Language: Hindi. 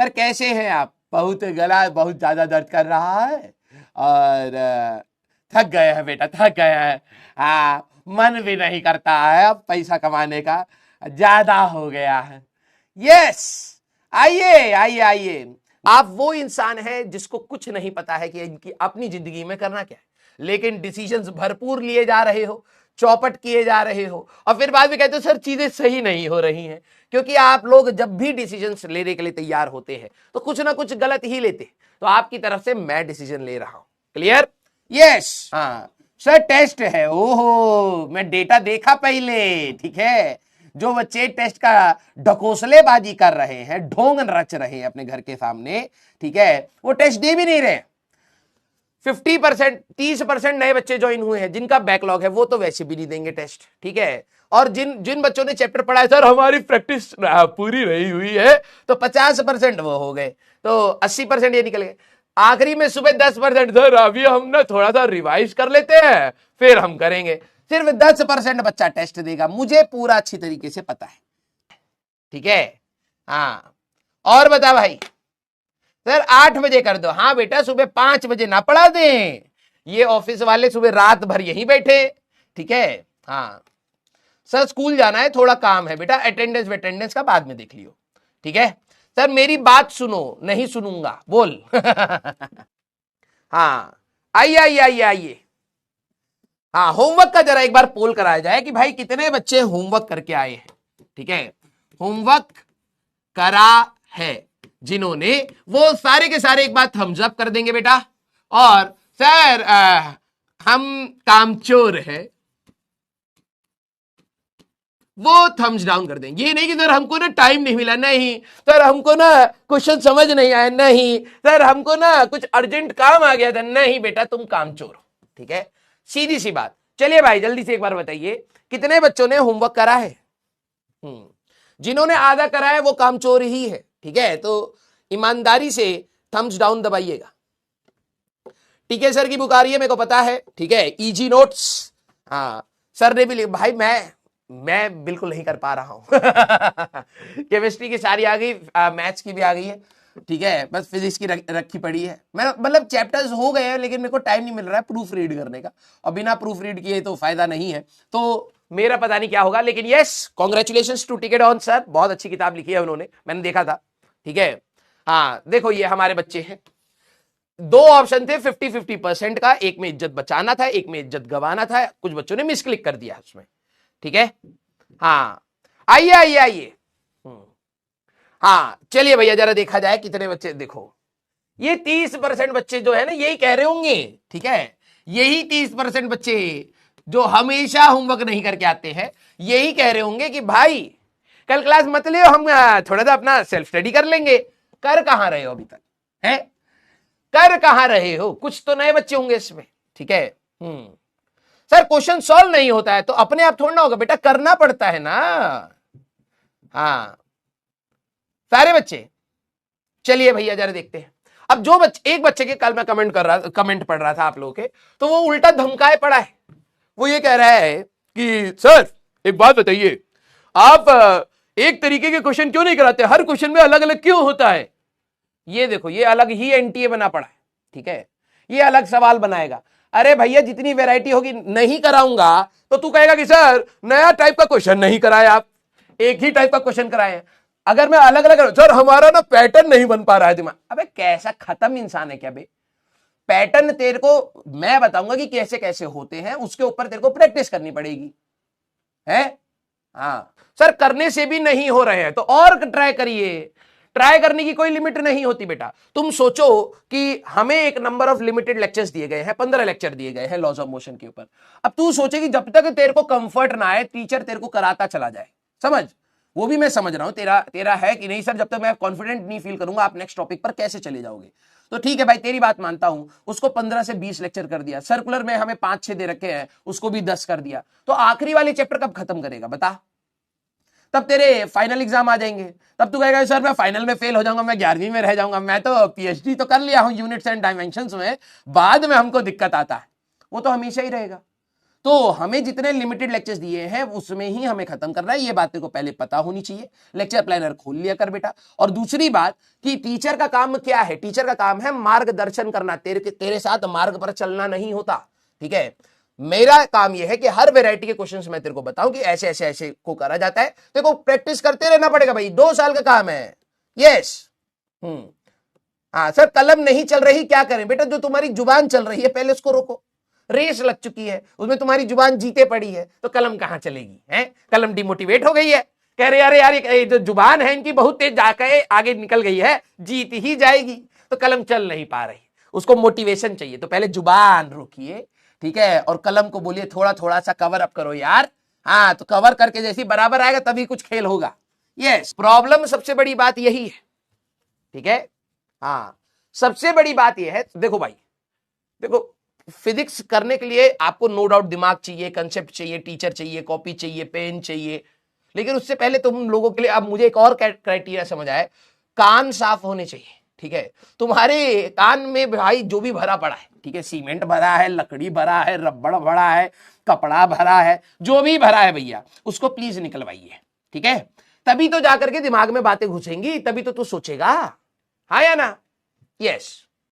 सर कैसे हैं आप? बहुत गला बहुत ज्यादा दर्द कर रहा है और थक गए हैं बेटा, थक गए हैं। हाँ, मन भी नहीं करता है अब पैसा कमाने का, ज्यादा हो गया है। यस, आइए आइए आइए। आप वो इंसान है जिसको कुछ नहीं पता है कि इनकी अपनी जिंदगी में करना क्या है, लेकिन डिसीजंस भरपूर लिए जा रहे हो, चौपट किए जा रहे हो, और फिर बाद में कहते हो सर चीजें सही नहीं हो रही हैं। क्योंकि आप लोग जब भी डिसीजंस लेने के लिए तैयार होते हैं तो कुछ ना कुछ गलत ही लेते। तो आपकी तरफ से मैं डिसीजन ले रहा हूं। क्लियर? यस। हाँ सर, टेस्ट है। ओहो, मैं डेटा देखा पहले। ठीक है, जो बच्चे टेस्ट का ढकोसलेबाजी कर रहे हैं, ढोंग रच रहे हैं अपने घर के सामने, ठीक है, वो टेस्ट दे भी नहीं रहे। 50%, 30% नए बच्चे ज्वाइन हुए हैं जिनका बैकलॉग है, वो तो वैसे भी नहीं देंगे टेस्ट। ठीक है, और जिन जिन बच्चों ने चैप्टर पढ़ा है सर हमारी प्रैक्टिस पूरी नहीं हुई है, तो 50% वो हो गए, तो 80% ये निकल गए। आखिरी में सुबह 10% सर अभी हम ना थोड़ा सा रिवाइज कर लेते हैं फिर हम करेंगे। सिर्फ 10% बच्चा टेस्ट देगा, मुझे पूरा अच्छी तरीके से पता है। ठीक है, हाँ। और बता भाई, सर 8 बजे कर दो। हाँ बेटा, सुबह 5 बजे ना पढ़ा दें, ये ऑफिस वाले सुबह रात भर यहीं बैठे। ठीक है, हाँ। सर स्कूल जाना है, थोड़ा काम है बेटा, अटेंडेंस का बाद में देख लियो। ठीक है सर, मेरी बात सुनो। नहीं सुनूंगा, बोल। हाँ, आइए आइए आइए आइए। हाँ, होमवर्क का जरा एक बार पोल कराया जाए कि भाई कितने बच्चे होमवर्क करके आए हैं। ठीक है, होमवर्क करा है जिन्होंने, वो सारे के सारे एक बार थम्स अप कर देंगे बेटा। और सर हम कामचोर है, वो थम्स डाउन कर देंगे। ये नहीं कि सर हमको ना टाइम नहीं मिला, नहीं सर हमको ना क्वेश्चन समझ नहीं आया, नहीं सर हमको ना कुछ अर्जेंट काम आ गया था, नहीं बेटा तुम कामचोर हो। ठीक है, सीधी सी बात। चलिए भाई जल्दी से एक बार बताइए कितने बच्चों ने होमवर्क करा है? जिन्होंने आधा करा है वो कामचोर ही है। ठीक है, तो ईमानदारी से थम्स डाउन दबाइएगा। टीके सर की बुक आ रही है, मेरे को पता है। ठीक है, इजी नोट्स। हाँ, सर ने भी लिखा। भाई मैं बिल्कुल नहीं कर पा रहा हूं। केमिस्ट्री की सारी आ गई, मैथ्स की भी आ गई है। ठीक है, बस फिजिक्स की रखी पड़ी है। मैं मतलब चैप्टर्स हो गए हैं, लेकिन मेरे को टाइम नहीं मिल रहा है प्रूफ रीड करने का, और बिना प्रूफ रीड किए तो फायदा नहीं है। तो मेरा पता नहीं क्या होगा, लेकिन यस, कॉन्ग्रेचुलेशंस टू टिकेट ऑन सर, बहुत अच्छी किताब लिखी है उन्होंने, मैंने देखा था। ठीक है, हाँ देखो ये हमारे बच्चे हैं। 2 ऑप्शन थे 50-50% का, एक में इज्जत बचाना था, एक में इज्जत गंवाना था। कुछ बच्चों ने मिसक्लिक कर दिया उसमें। ठीक है, हाँ आइए आइए आइए। हाँ चलिए भैया जरा देखा जाए कितने बच्चे। देखो ये 30% बच्चे जो है ना, यही कह रहे होंगे। ठीक है, यही 30% बच्चे जो हमेशा होमवर्क नहीं करके आते हैं, यही कह रहे होंगे कि भाई कल क्लास मत ले, हम थोड़ा सा अपना सेल्फ स्टडी कर लेंगे। कर कहां रहे हो अभी तक? है कर कहां रहे हो? कुछ तो नए बच्चे होंगे इसमें। ठीक है, सर क्वेश्चन सॉल्व नहीं होता है तो अपने आप थोड़ा ना होगा बेटा, करना पड़ता है ना। हाँ सारे बच्चे। चलिए भैया जरा देखते हैं। अब जो बच्चे, एक बच्चे के कल मैं कमेंट पढ़ रहा था आप लोगों के, तो वो उल्टा धमकाए पड़ा है। वो ये कह रहा है कि सर एक बात बताइए, आप एक तरीके के क्वेश्चन क्यों नहीं कराते, हर क्वेश्चन में अलग अलग क्यों होता है? ये देखो, ये अलग ही एनटीए बना पड़ा है। ठीक है, ये अलग सवाल बनाएगा। अरे भैया जितनी वैरायटी होगी, नहीं कराऊंगा तो तू कहेगा कि सर नया टाइप का क्वेश्चन नहीं कराए, आप एक ही टाइप का क्वेश्चन कराए। अगर मैं अलग अलग, सर हमारा ना पैटर्न नहीं बन पा रहा है दिमाग। अबे कैसा खत्म इंसान है क्या बे? पैटर्न तेरे को मैं बताऊंगा कि कैसे कैसे होते हैं, उसके ऊपर तेरे को प्रैक्टिस करनी पड़ेगी। है हाँ सर, करने से भी नहीं हो रहे हैं तो और ट्राई करिए। ट्राई करने की कोई लिमिट नहीं होती बेटा। तुम सोचो कि हमें एक नंबर ऑफ लिमिटेड लेक्चर्स दिए गए हैं, 15 लेक्चर दिए गए हैं लॉज ऑफ मोशन के ऊपर। अब तू सोचे कि जब तक तेरे को कंफर्ट ना आए, टीचर तेरे को कराता चला जाए। समझ, वो भी मैं समझ रहा हूं, तेरा है कि नहीं सर, जब तक मैं कॉन्फिडेंट नहीं फील करूंगा आप नेक्स्ट टॉपिक पर कैसे चले जाओगे। तो ठीक है भाई, तेरी बात मानता हूं। उसको 15 से 20 लेक्चर कर दिया, सर्कुलर में हमें 5-6 दे रखे हैं, उसको भी 10 कर दिया, तो आखिरी वाले चैप्टर कब खत्म करेगा बता? तब तेरे फाइनल एग्जाम आ जाएंगे, तब तू कहेगा सर मैं फाइनल में फेल हो जाऊंगा, मैं 11वीं में रह जाऊंगा, मैं तो पीएचडी तो कर लिया हूं यूनिट्स एंड डायमेंशंस में, बाद में हमको दिक्कत आता है। वो तो हमेशा ही रहेगा। तो हमें जितने लिमिटेड लेक्चर्स दिए हैं उसमें ही हमें खत्म करना है। ये बातें को पहले पता होनी चाहिए। लेक्चर प्लानर खोल लिया कर बेटा। और दूसरी बात कि टीचर का काम क्या है? टीचर का काम है मार्गदर्शन करना, तेरे साथ मार्ग पर चलना नहीं होता। ठीक है, मेरा काम यह है कि हर वैरायटी के क्वेश्चंस मैं तेरे को बताऊं कि ऐसे ऐसे ऐसे को करा जाता है। तेरे को प्रैक्टिस करते रहना पड़ेगा भाई, 2 साल का काम है। यस। हाँ सर, कलम नहीं चल रही, क्या करें बेटा? जो तुम्हारी जुबान चल रही है पहले उसको रोको। रेस लग चुकी है, उसमें तुम्हारी जुबान जीते पड़ी है, तो कलम कहां चलेगी? है कलम डिमोटिवेट हो गई है, कह रहे यार यार ये जो जुबान है इनकी बहुत तेज जाकर आगे निकल गई है, जीत ही जाएगी, तो कलम चल नहीं पा रही। उसको मोटिवेशन चाहिए, तो पहले जुबान रोकिए, ठीक है, और कलम को बोलिए थोड़ा थोड़ा सा कवर अप करो यार। हाँ, तो कवर करके जैसी बराबर आएगा तभी कुछ खेल होगा। यस, प्रॉब्लम सबसे बड़ी बात यही है। ठीक है, हाँ, सबसे बड़ी बात यह है, देखो भाई, देखो फिजिक्स करने के लिए आपको नो डाउट दिमाग चाहिए, कंसेप्ट चाहिए, टीचर चाहिए, कॉपी चाहिए, पेन चाहिए, लेकिन उससे पहले तुम लोगों के लिए अब मुझे एक और क्राइटेरिया समझ आए, कान साफ होने चाहिए। ठीक है, तुम्हारे कान में भाई जो भी भरा पड़ा है, ठीक है, सीमेंट भरा है, लकड़ी भरा है, रबड़ भरा है, कपड़ा भरा है, जो भी भरा है भैया उसको प्लीज निकलवाइए। ठीक है, तभी तो जाकर के दिमाग में बातें घुसेंगी, तभी तो तू सोचेगा। हाँ या ना? यस।